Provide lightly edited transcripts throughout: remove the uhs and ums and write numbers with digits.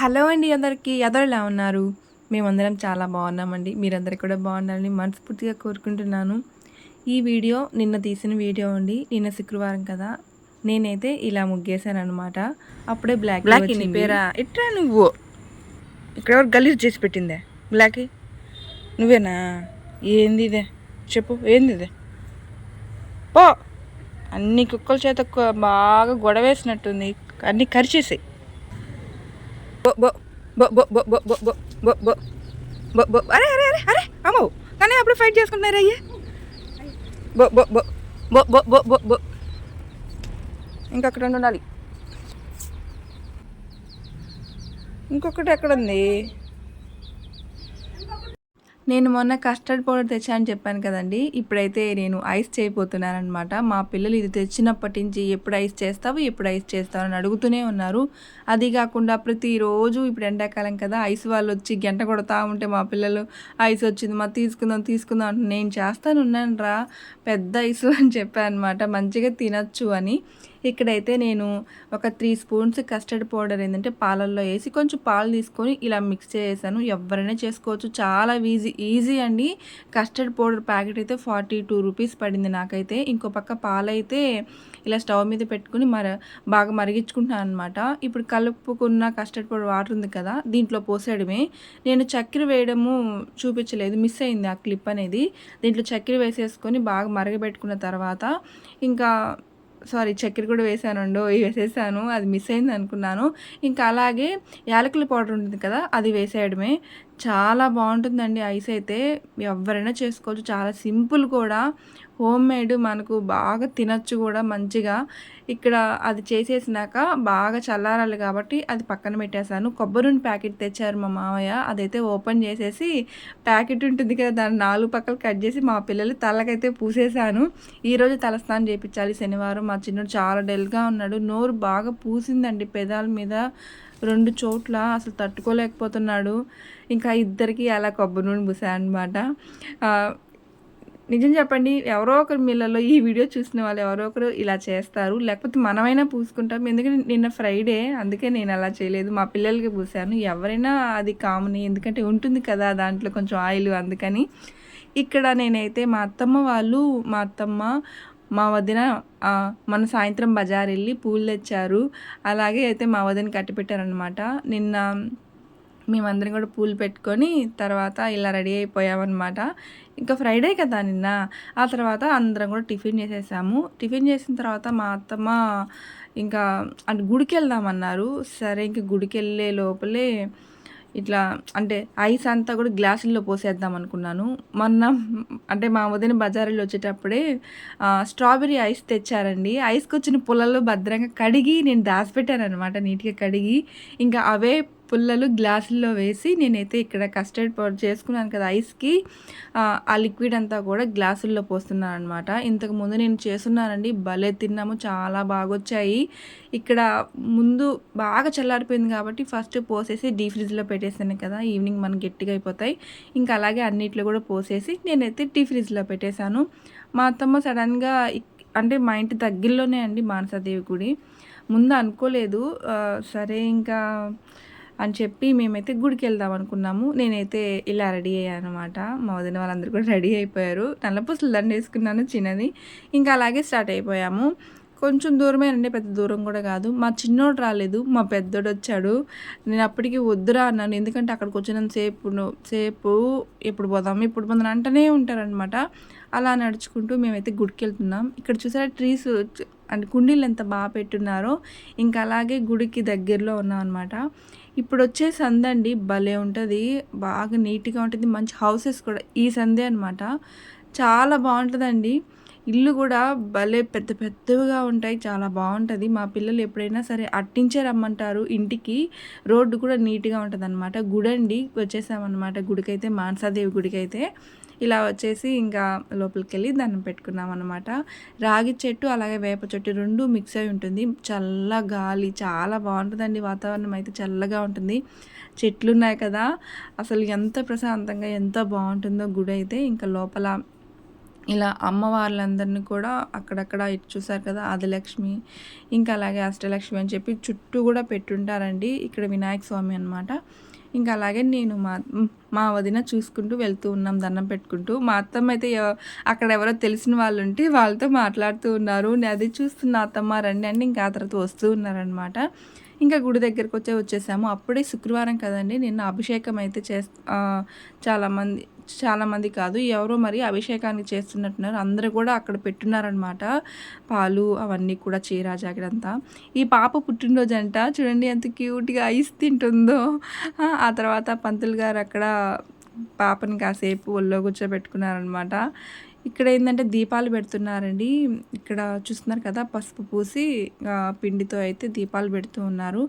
Hello అండి అందరికీ. ఎలా ఉన్నారు? మేమందరం చాలా బాగున్నామండి. మీరందరూ కూడా బాగుండాలని మనస్ఫూర్తిగా కోరుకుంటున్నాను. ఈ వీడియో నిన్న తీసిన వీడియో అండి. నిన్న శుక్రవారం కదా! నేనైతే ఇలా ముగ్గేశాననమాట. అప్పుడే బ్లాకీ బ్లాకీ నీ వచ్చింది. పేరా? ఇట్రా నువ్వు. ఇక్కడ ఎవరు గలీజ్ చేసి పెట్టిందే బ్లాకీ? నువ్వేనా? ఏంది ఇదే? చెప్పు ఏంది ఇదే? పో. అన్ని కుక్కల చేత బాగా గొడవేసినట్టుంది. అన్ని కరిచేసాయి. బో బో బో బో బో బో బో బో బో బో బో బో. అరే అరే అరే అరే అమ్మో, కానీ అప్పుడు ఫైట్ చేసుకుంటున్నారు అయ్యే. బో బో బో బో బో బో బో బో. ఇంకొకటి ఉండాలి. ఇంకొకటి ఎక్కడుంది? నేను మొన్న కస్టర్డ్ పౌడర్ తెచ్చానని చెప్పాను కదండి. ఇప్పుడైతే నేను ఐస్ చేయబోతున్నానమాట. మా పిల్లలు ఇది తెచ్చినప్పటి నుంచి ఎప్పుడు ఐస్ చేస్తావు ఎప్పుడు ఐస్ చేస్తావు అని అడుగుతూనే ఉన్నారు. అది కాకుండా ప్రతిరోజు ఇప్పుడు ఎండాకాలం కదా, ఐస్ వాళ్ళు వచ్చి గంట కొడతా ఉంటే మా పిల్లలు ఐస్ వచ్చింది మా తీసుకుందాం తీసుకుందాం అంటే నేను చేస్తాను ఉన్నాను రా పెద్ద ఐస్ అని చెప్పాను అనమాట. మంచిగా తినచ్చు అని. ఇక్కడైతే నేను ఒక 3 స్పూన్స్ కస్టర్డ్ పౌడర్ ఏంటంటే పాలల్లో వేసి కొంచెం పాలు తీసుకొని ఇలా మిక్స్ చేసాను. ఎవరైనా చేసుకోవచ్చు, చాలా ఈజీ అండి. కస్టర్డ్ పౌడర్ ప్యాకెట్ అయితే 42 రూపీస్ పడింది నాకైతే. ఇంకో పక్క పాలైతే ఇలా స్టవ్ మీద పెట్టుకుని బాగా మరిగించుకుంటున్నాను అనమాట. ఇప్పుడు కలుపుకున్న కస్టర్డ్ పౌడర్ వాటర్ ఉంది కదా, దీంట్లో పోసేయడమే. నేను చక్కెర వేయడము చూపించలేదు, మిస్ అయింది ఆ క్లిప్ అనేది. దీంట్లో చక్కెర వేసేసుకొని బాగా మరగబెట్టుకున్న తర్వాత ఇంకా చక్కెర కూడా వేసానండో వేసేసాను, అది మిస్ అయింది అనుకున్నాను. ఇంకా అలాగే యాలకుల పౌడర్ ఉంటుంది కదా, అది వేసేయడమే. చాలా బాగుంటుందండి ఐస్ అయితే. ఎవరైనా చేసుకోవచ్చు, చాలా సింపుల్ కూడా. హోమ్ మేడ్, మనకు బాగా తినచ్చు కూడా మంచిగా. ఇక్కడ అది చేసేసినాక బాగా చల్లారాలి కాబట్టి అది పక్కన పెట్టేశాను. కొబ్బరి నూనె ప్యాకెట్ తెచ్చారు మా మామయ్య. అదైతే ఓపెన్ చేసేసి ప్యాకెట్ ఉంటుంది కదా, దాన్ని 4 పక్కలు కట్ చేసి మా పిల్లలు తలకైతే పూసేశాను. ఈరోజు తలస్నానం చేయించాలి శనివారం. మా చిన్నోడు చాలా డల్గా ఉన్నాడు. నోరు బాగా పూసిందండి పెదాల మీద 2 చోట్ల, అసలు తట్టుకోలేకపోతున్నాడు. ఇంకా ఇద్దరికి అలా కొబ్బరి నూనె పూసాను అనమాట. నిజం చెప్పండి, ఎవరో ఒకరు మీళ్ళలో ఈ వీడియో చూసిన వాళ్ళు ఎవరో ఒకరు ఇలా చేస్తారు. లేకపోతే మనమైనా పూసుకుంటాం. ఎందుకంటే నిన్న ఫ్రైడే, అందుకే నేను అలా చేయలేదు, మా పిల్లలకి పూసాను. ఎవరైనా అది కామన్, ఎందుకంటే ఉంటుంది కదా దాంట్లో కొంచెం ఆయిల్, అందుకని. ఇక్కడ నేనైతే మా అత్తమ్మ మా వదిన మన సాయంత్రం బజార్ వెళ్ళి పూలు తెచ్చారు. అలాగే అయితే మా వదిన కట్టి పెట్టారనమాట. నిన్న మేమందరం కూడా పూలు పెట్టుకొని తర్వాత ఇలా రెడీ అయిపోయామన్నమాట. ఇంకా ఫ్రైడే కదా నిన్న. ఆ తర్వాత అందరం కూడా టిఫిన్ చేసేసాము. టిఫిన్ చేసిన తర్వాత మా అత్తమ్మ ఇంకా అంటే గుడికి వెళ్దామన్నారు. సరే ఇంక గుడికి వెళ్ళే లోపలే ఇట్లా అంటే ఐస్ అంతా కూడా గ్లాసుల్లో పోసేద్దాం అనుకున్నాను. మొన్న అంటే మా వదిన బజారులో వచ్చేటప్పుడే స్ట్రాబెర్రీ ఐస్ తెచ్చారండి. ఐస్కి వచ్చిన పుల్లలు భద్రంగా కడిగి నేను దాచిపెట్టాను అనమాట, నీట్గా కడిగి. ఇంకా అవే పుల్లలు గ్లాసుల్లో వేసి నేనైతే ఇక్కడ కస్టర్డ్ పౌడర్ చేసుకున్నాను కదా ఐస్కి, ఆ లిక్విడ్ అంతా కూడా గ్లాసుల్లో పోస్తున్నాను అనమాట. ఇంతకుముందు నేను చేస్తున్నానండి, భలే తిన్నాము, చాలా బాగా వచ్చాయి. ఇక్కడ ముందు బాగా చల్లారిపోయింది కాబట్టి ఫస్ట్ పోసేసి డీప్ ఫ్రిడ్జ్లో పెట్టేసాను కదా, ఈవినింగ్ మనకి గట్టిగా అయిపోతాయి. ఇంకా అలాగే అన్నిట్లో కూడా పోసేసి నేనైతే డీప్ ఫ్రిడ్జ్లో పెట్టేశాను. మా అత్తమ్మ సడన్గా అంటే మా ఇంటి దగ్గరలోనే అండి మానసాదేవి గుడి. ముందు అనుకోలేదు, సరే ఇంకా అని చెప్పి మేమైతే గుడికి వెళ్దాం అనుకున్నాము. నేనైతే ఇలా రెడీ అయ్యాను అనమాట. మా వదిన వాళ్ళందరూ కూడా రెడీ అయిపోయారు. నల్లపూసలు దండ వేసుకున్నాను చిన్నది. ఇంకా అలాగే స్టార్ట్ అయిపోయాము. కొంచెం దూరమేనండి, పెద్ద దూరం కూడా కాదు. మా చిన్నోడు రాలేదు, మా పెద్దోడు వచ్చాడు. నేను అప్పటికి వద్దురా అన్నాను, ఎందుకంటే అక్కడికి వచ్చినంత సేపు ఎప్పుడు పోదాం అంటూనే ఉంటారనమాట. అలా నడుచుకుంటూ మేమైతే గుడికి వెళ్తున్నాం. ఇక్కడ చూసారా ట్రీస్ అంటే కుండీలు ఎంత బాగా పెట్టున్నారో. ఇంకా అలాగే గుడికి దగ్గరలో ఉన్నాం అనమాట. ఇప్పుడు వచ్చే సందండి భలే ఉంటుంది, బాగా నీట్గా ఉంటుంది, మంచి హౌసెస్ కూడా ఈ సందే అనమాట. చాలా బాగుంటుందండి. ఇల్లు కూడా భలే పెద్ద పెద్దవిగా ఉంటాయి, చాలా బాగుంటుంది. మా పిల్లలు ఎప్పుడైనా సరే అట్టించే రమ్మంటారు ఇంటికి. రోడ్డు కూడా నీట్గా ఉంటుంది అనమాట. గుడండి వచ్చేసామన్నమాట. గుడికైతే మానసాదేవి గుడికైతే ఇలా వచ్చేసి ఇంకా లోపలికి వెళ్ళి దండం పెట్టుకున్నాం అనమాట. రాగి చెట్టు అలాగే వేప చెట్టు 2 మిక్స్ అయి ఉంటుంది. చల్ల గాలి, చాలా బాగుంటుందండి. వాతావరణం అయితే చల్లగా ఉంటుంది. చెట్లు ఉన్నాయి కదా, అసలు ఎంత ప్రశాంతంగా ఎంత బాగుంటుందో గుడి అయితే. ఇంకా లోపల ఇలా అమ్మవార్లందరినీ కూడా అక్కడక్కడ ఇటు చూసారు కదా ఆదిలక్ష్మి, ఇంకా అలాగే అష్టలక్ష్మి అని చెప్పి చుట్టూ కూడా పెట్టుంటారండి. ఇక్కడ వినాయక స్వామి అనమాట. ఇంకా అలాగే నేను మా వదిన చూసుకుంటూ వెళ్తూ ఉన్నాం దండం పెట్టుకుంటూ. మా అత్తమ్మ అయితే అక్కడ ఎవరో తెలిసిన వాళ్ళు ఉంటే వాళ్ళతో మాట్లాడుతూ ఉన్నారు. అది చూస్తున్న అత్తమ్మ రండి అంటే ఇంకా ఆ తర్వాత వస్తూ ఉన్నారనమాట. ఇంకా గుడి దగ్గరికి వచ్చేసాము. అప్పుడే శుక్రవారం కదండి, నిన్న అభిషేకం అయితే చాలామంది కాదు ఎవరో మరి అభిషేకానికి చేస్తున్నట్టున్నారు. అందరూ కూడా అక్కడ పెట్టున్నారనమాట. పాలు అవన్నీ కూడా చీర జాకెట్ అంతా. ఈ పాప పుట్టినరోజు అంట, చూడండి ఎంత క్యూట్గా ఐస్ తింటుందో. ఆ తర్వాత పంతులు గారు అక్కడ పాపని కాసేపు ఒళ్ళో కూర్చోబెట్టుకున్నారనమాట. ఇక్కడ ఏంటంటే దీపాలు పెడుతున్నారండి. ఇక్కడ చూస్తున్నారు కదా పసుపు పూసి పిండితో అయితే దీపాలు పెడుతూ ఉన్నారు.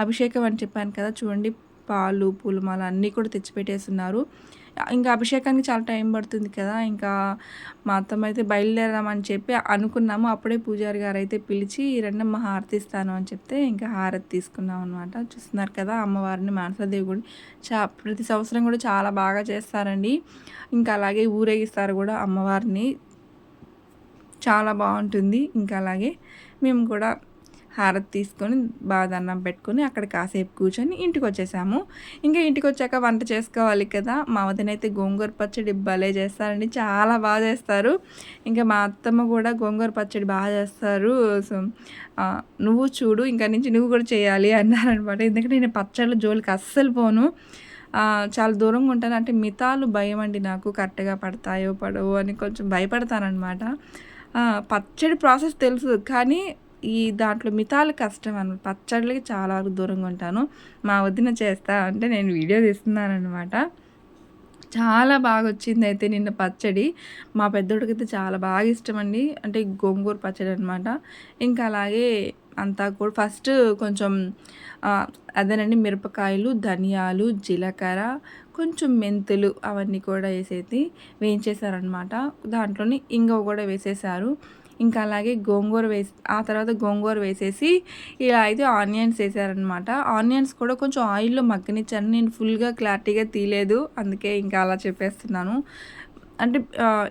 అభిషేకం అని చెప్పాను కదా, చూడండి పాలు పూలమాల అన్నీ కూడా తెచ్చిపెట్టేస్తున్నారు. ఇంకా అభిషేకానికి చాలా టైం పడుతుంది కదా, ఇంకా మా అత్తమ్మ అయితే బయలుదేరామని చెప్పి అనుకున్నాము. అప్పుడే పూజారి గారు అయితే పిలిచి రెండమ్మ హారతి ఇస్తాను అని చెప్తే ఇంకా హారతి తీసుకున్నాం అనమాట. చూస్తున్నారు కదా అమ్మవారిని మానసాదేవి గుడి ప్రతి సంవత్సరం కూడా చాలా బాగా చేస్తారండి. ఇంకా అలాగే ఊరేగిస్తారు కూడా అమ్మవారిని, చాలా బాగుంటుంది. ఇంకా అలాగే మేము కూడా హారతి తీసుకొని బాగా దండం పెట్టుకొని అక్కడ కాసేపు కూర్చొని ఇంటికి వచ్చేసాము. ఇంకా ఇంటికి వచ్చాక వంట చేసుకోవాలి కదా. మా వదినైతే గోంగూర పచ్చడి భలే చేస్తారండి, చాలా బాగా చేస్తారు. ఇంకా మా అత్తమ్మ కూడా గోంగూర పచ్చడి బాగా చేస్తారు. సో నువ్వు చూడు ఇంకా నుంచి నువ్వు కూడా చేయాలి అన్నారనమాట. ఎందుకంటే నేను పచ్చళ్ళ జోలికి అస్సలు పోను, చాలా దూరంగా ఉంటాను. అంటే మితాలు భయం అండి నాకు, కరెక్ట్గా పడతాయో పడవో అని కొంచెం భయపడతానమాట. పచ్చడి ప్రాసెస్ తెలుసు కానీ ఈ దాంట్లో మితాలు కష్టం అనమాట. పచ్చళ్ళకి చాలా వరకు దూరంగా ఉంటాను. మా వదిన చేస్తా అంటే నేను వీడియో తీస్తున్నాను అనమాట. చాలా బాగా వచ్చింది అయితే నిన్న పచ్చడి. మా పెద్దోడికైతే చాలా బాగా ఇష్టం అండి, అంటే గోంగూర పచ్చడి అనమాట. ఇంకా అలాగే అంతా కూడా ఫస్ట్ కొంచెం అదేనండి మిరపకాయలు, ధనియాలు, జీలకర్ర, కొంచెం మెంతులు అవన్నీ కూడా వేసేసి వేయించేశారనమాట. దాంట్లోని ఇంగువ కూడా వేసేసారు. ఇంకా అలాగే ఆ తర్వాత గోంగూర వేసేసి ఇలా అయితే ఆనియన్స్ వేసారనమాట. ఆనియన్స్ కూడా కొంచెం ఆయిల్లో మగ్గనిచ్చాను. నేను ఫుల్గా క్లారిటీగా తీయలేదు, అందుకే ఇంకా అలా చెప్పేస్తున్నాను. అంటే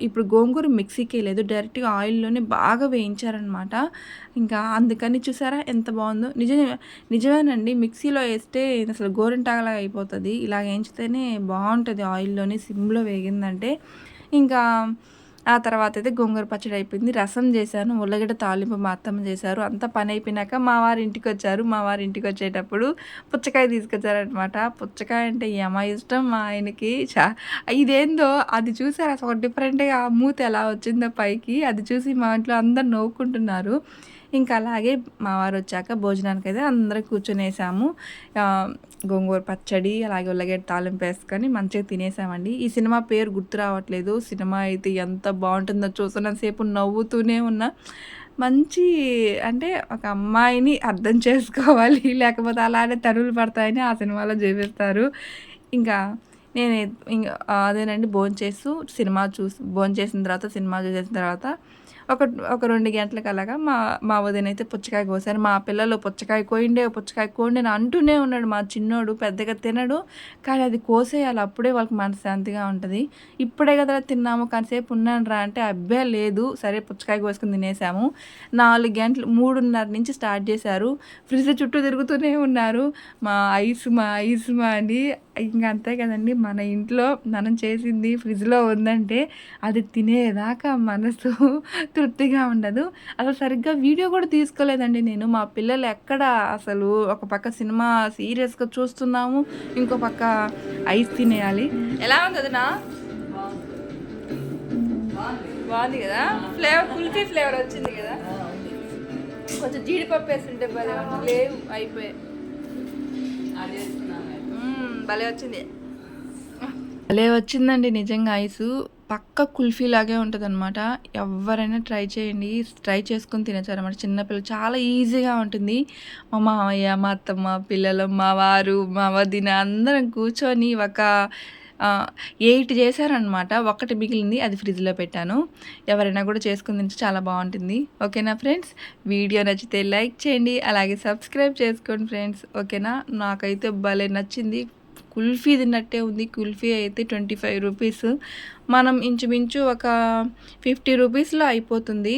ఇప్పుడు గోంగూర మిక్సీకి లేదు, డైరెక్ట్గా ఆయిల్లోనే బాగా వేయించారనమాట. ఇంకా అందుకని చూసారా ఎంత బాగుందో. నిజమేనండి, మిక్సీలో వేస్తే అసలు గోరింటాగలాగా అయిపోతుంది. ఇలా వేయించితేనే బాగుంటుంది ఆయిల్లోనే, సిమ్లో వేగిందంటే. ఇంకా ఆ తర్వాత అయితే గోంగూర పచ్చడి అయిపోయింది. రసం చేశాను, ఉల్లగడ్డ తాలింపు మా అత్తమ్మ చేశారు. అంతా పని అయిపోయినాక మా వారి ఇంటికి వచ్చారు. మా వారి ఇంటికి వచ్చేటప్పుడు పుచ్చకాయ తీసుకొచ్చారనమాట. పుచ్చకాయ అంటే ఏమా ఇష్టం మా ఆయనకి. ఇదేందో అది చూసారు అసలు డిఫరెంట్గా మూత ఎలా వచ్చిందో పైకి, అది చూసి మా ఇంట్లో అందరు నవ్వుకుంటున్నారు. ఇంకా అలాగే మా వారు వచ్చాక భోజనానికి అయితే అందరం కూర్చొనేసాము. గోంగూర పచ్చడి అలాగే ఉల్లగడ్డ తాలింపు వేసుకొని మంచిగా తినేసామండి. ఈ సినిమా పేరు గుర్తు రావట్లేదు. సినిమా అయితే ఎంత బాగుంటుందో చూస్తున్నంతసేపు నవ్వుతూనే ఉన్నా. మంచి అంటే ఒక అమ్మాయిని అర్థం చేసుకోవాలి, లేకపోతే అలానే తరువులు పడతాయని ఆ సినిమాలో చూపిస్తారు. ఇంకా నేను ఇంకా అదేనండి భోంచేసిన తర్వాత సినిమా చూసేసిన తర్వాత ఒక 2 గంటలకు అలాగా మా వదిన అయితే పుచ్చకాయ కోసారు. మా పిల్లలు పుచ్చకాయ కోయండి అని అంటూనే ఉన్నాడు. మా చిన్నోడు పెద్దగా తినడు, కానీ అది కోసేయాలి, అప్పుడే వాళ్ళకి మనశ్శాంతిగా ఉంటుంది. ఇప్పుడే కదా తిన్నాము కాసేపు ఉన్నాను రా అంటే అబ్బే లేదు, సరే పుచ్చకాయ కోసుకుని తినేసాము. 4 గంటలు 3:30 నుంచి స్టార్ట్ చేశారు. ఫ్రిడ్జ్ చుట్టూ తిరుగుతూనే ఉన్నారు, మా ఐస్ అని. ఇంకా అంతే కదండి, మన ఇంట్లో మనం చేసింది ఫ్రిడ్జ్లో ఉందంటే అది తినేదాకా మనసు తృప్తిగా ఉండదు. అసలు సరిగ్గా వీడియో కూడా తీసుకోలేదండి నేను. మా పిల్లలు ఎక్కడ అసలు ఒక పక్క సినిమా సీరియస్గా చూస్తున్నాము, ఇంకో పక్క ఐస్ తినేయాలి. ఎలా ఉంది అదనా? బాగుంది కదా, కుల్ఫీ ఫ్లేవర్ వచ్చింది కదా. కొంచెం జీడిపప్పు వేస్తుంటే భలే లేవు, అయిపోయాయి. భలే వచ్చిందండి నిజంగా ఐసు. పక్క కుల్ఫీ లాగే ఉంటుంది అనమాట. ఎవరైనా ట్రై చేసుకొని తినచ్చు అనమాట. చిన్నపిల్లలు చాలా ఈజీగా ఉంటుంది. మా మామయ్య, మా అత్తమ్మ, పిల్లలు, మా వారు, మా వదిన అందరం కూర్చొని ఒక 8 చేశారనమాట. ఒకటి మిగిలింది, అది ఫ్రిడ్జ్లో పెట్టాను. ఎవరైనా కూడా చేసుకుని తింటే చాలా బాగుంటుంది. ఓకేనా ఫ్రెండ్స్, వీడియో నచ్చితే లైక్ చేయండి, అలాగే సబ్స్క్రైబ్ చేసుకోండి ఫ్రెండ్స్. ఓకేనా, నాకైతే భలే నచ్చింది. కుల్ఫీ తిన్నట్టే ఉంది. కుల్ఫీ అయితే 25 రూపీస్. మనం ఇంచుమించు ఒక 50 రూపీస్లో అయిపోతుంది.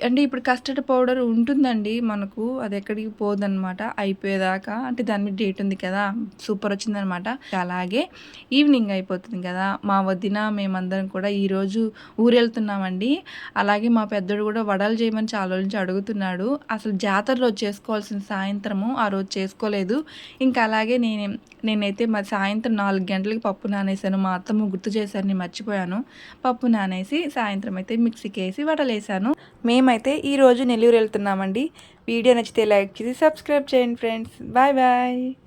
అంటే ఇప్పుడు కస్టర్డ్ పౌడర్ ఉంటుందండి మనకు, అది ఎక్కడికి పోదనమాట అయిపోయేదాకా. అంటే దాని మీద డేట్ ఉంది కదా, సూపర్ వచ్చిందనమాట. అలాగే ఈవినింగ్ అయిపోతుంది కదా, మా వదిన మేమందరం కూడా ఈరోజు ఊరెళ్తున్నామండి. అలాగే మా పెద్దోడు కూడా వడలు చేయమని చాలా రోజుల నుంచి అడుగుతున్నాడు. అసలు జాతరలో చేసుకోవాల్సిన సాయంత్రము ఆ రోజు చేసుకోలేదు. ఇంకా అలాగే నేనైతే మరి సాయంత్రం 4 గంటలకి పప్పు నానేసాను. మా అత్తమ్మ గుర్తు చేశారు, నేను మర్చిపోయాను. పప్పు నానేసి సాయంత్రం అయితే మిక్సీకి వేసి వడలేసాను. మేమైతే ఈరోజు నెల్లూరు వెళ్తున్నామండి. వీడియో నచ్చితే లైక్ చేసి సబ్స్క్రైబ్ చేయండి ఫ్రెండ్స్. Bye bye.